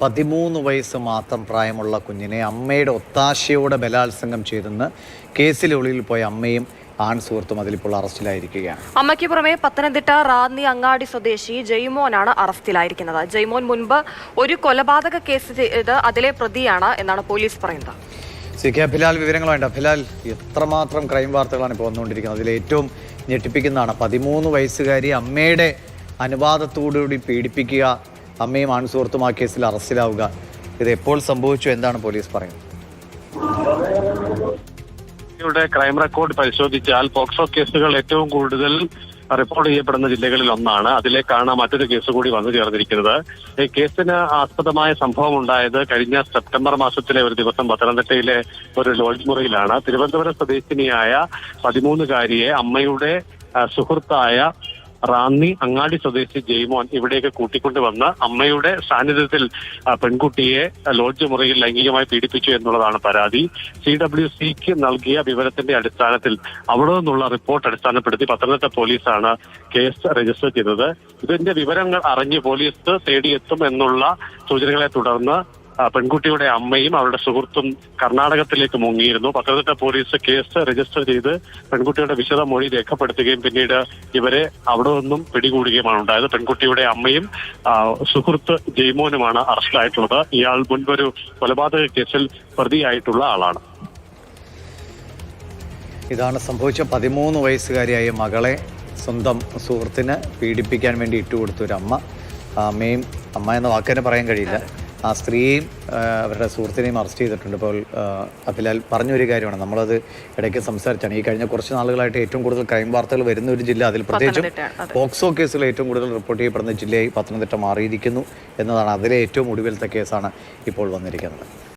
13 വയസ്സ് മാത്രം പ്രായമുള്ള കുഞ്ഞിനെ അമ്മയുടെ ഒത്താശയോടെ ബലാത്സംഗം ചെയ്തെന്ന് കേസിനുള്ളിൽ പോയ അമ്മയും ആൺ സുഹൃത്തും അതിലിപ്പോൾ അറസ്റ്റിലായിരിക്കുകയാണ്. അമ്മയ്ക്ക് പുറമെ പത്തനംതിട്ട റാന്നി അങ്ങാടി സ്വദേശി ജയ്മോനാണ് അറസ്റ്റിലായിരിക്കുന്നത്. ജയ്മോൻ മുൻപ് ഒരു കൊലപാതക കേസ് ചെയ്ത് അതിലെ പ്രതിയാണ് എന്നാണ് പോലീസ് പറയുന്നത്. CK ഫിലാൽ വിവരങ്ങളുണ്ട്. ഫിലാൽ, എത്രമാത്രം ക്രൈം വാർത്തകളാണ് ഇപ്പോൾ വന്നുകൊണ്ടിരിക്കുന്നത്. അതിൽ ഏറ്റവും ഞെട്ടിപ്പിക്കുന്നതാണ് 13 വയസ്സുകാരി അമ്മയുടെ അനുവാദത്തോടുകൂടി പീഡിപ്പിക്കുക, അമ്മയും ആൺസുഹൃത്തും ആ കേസിൽ അറസ്റ്റിലാവുക. ഇത് എപ്പോൾ സംഭവിച്ചു, എന്താണ് പോലീസ് പറയുന്നത്? ക്രൈം റെക്കോർഡ് പരിശോധിച്ചാൽ പോക്സോ കേസുകൾ ഏറ്റവും കൂടുതൽ റിപ്പോർട്ട് ചെയ്യപ്പെടുന്ന ജില്ലകളിൽ ഒന്നാണ്. അതിലേക്കാണ് മറ്റൊരു കേസ് കൂടി വന്നു ചേർന്നിരിക്കുന്നത്. ഈ കേസിന് ആസ്പദമായ സംഭവം ഉണ്ടായത് കഴിഞ്ഞ സെപ്റ്റംബർ മാസത്തിലെ ഒരു ദിവസം പത്തനംതിട്ടയിലെ ഒരു ലോഡ്ജ് മുറിയിലാണ്. തിരുവനന്തപുരം സ്വദേശിനിയായ 13-കാരിയെ അമ്മയുടെ സുഹൃത്തായ റാന്നി അങ്ങാടി സ്വദേശി ജയ്മോൻ ഇവിടേക്ക് കൂട്ടിക്കൊണ്ടുവന്ന് അമ്മയുടെ സാന്നിധ്യത്തിൽ പെൺകുട്ടിയെ ലോഡ്ജ് മുറിയിൽ ലൈംഗികമായി പീഡിപ്പിച്ചു എന്നുള്ളതാണ് പരാതി. CWCക്ക് നൽകിയ വിവരത്തിന്റെ അടിസ്ഥാനത്തിൽ അവിടെ നിന്നുള്ള റിപ്പോർട്ട് അടിസ്ഥാനപ്പെടുത്തി പത്തനംതിട്ട പോലീസാണ് കേസ് രജിസ്റ്റർ ചെയ്തത്. ഇതിന്റെ വിവരങ്ങൾ അറിഞ്ഞ് പോലീസ് തേടിയെത്തും എന്നുള്ള സൂചനകളെ തുടർന്ന് പെൺകുട്ടിയുടെ അമ്മയും അവരുടെ സുഹൃത്തും കർണാടകത്തിലേക്ക് മുങ്ങിയിരുന്നു. പത്തനംതിട്ട പോലീസ് കേസ് രജിസ്റ്റർ ചെയ്ത് പെൺകുട്ടിയുടെ വിശദമൊഴി രേഖപ്പെടുത്തുകയും പിന്നീട് ഇവരെ അവിടെ നിന്നും പിടികൂടുകയുമാണ് ഉണ്ടായത്. പെൺകുട്ടിയുടെ അമ്മയും സുഹൃത്ത് ജയ്മോനുമാണ് അറസ്റ്റിലായിട്ടുള്ളത്. ഇയാൾ മുൻപൊരു കൊലപാതക കേസിൽ പ്രതിയായിട്ടുള്ള ആളാണ്. ഇതാണ് സംഭവിച്ച 13 വയസ്സുകാരിയായ മകളെ സ്വന്തം സുഹൃത്തിന് പീഡിപ്പിക്കാൻ വേണ്ടി ഇട്ടുകൊടുത്ത ഒരു അമ്മ. അമ്മ എന്ന വാക്ക് തന്നെ പറയാൻ കഴിയില്ല. ആ സ്ത്രീയെയും അവരുടെ സുഹൃത്തിനെയും അറസ്റ്റ് ചെയ്തിട്ടുണ്ട്. ഇപ്പോൾ അഭിലാൽ പറഞ്ഞൊരു കാര്യമാണ്, നമ്മളത് ഇടയ്ക്ക് സംസാരിച്ചാണ്. ഈ കഴിഞ്ഞ കുറച്ച് നാളുകളായിട്ട് ഏറ്റവും കൂടുതൽ ക്രൈം വാർത്തകൾ വരുന്ന ഒരു ജില്ല, അതിൽ പ്രത്യേകിച്ചും പോക്സോ കേസുകൾ ഏറ്റവും കൂടുതൽ റിപ്പോർട്ട് ചെയ്യപ്പെടുന്ന ജില്ലയായി പത്തനംതിട്ട മാറിയിരിക്കുന്നു എന്നതാണ്. അതിലെ ഏറ്റവും ഒടുവിലത്തെ കേസാണ് ഇപ്പോൾ വന്നിരിക്കുന്നത്.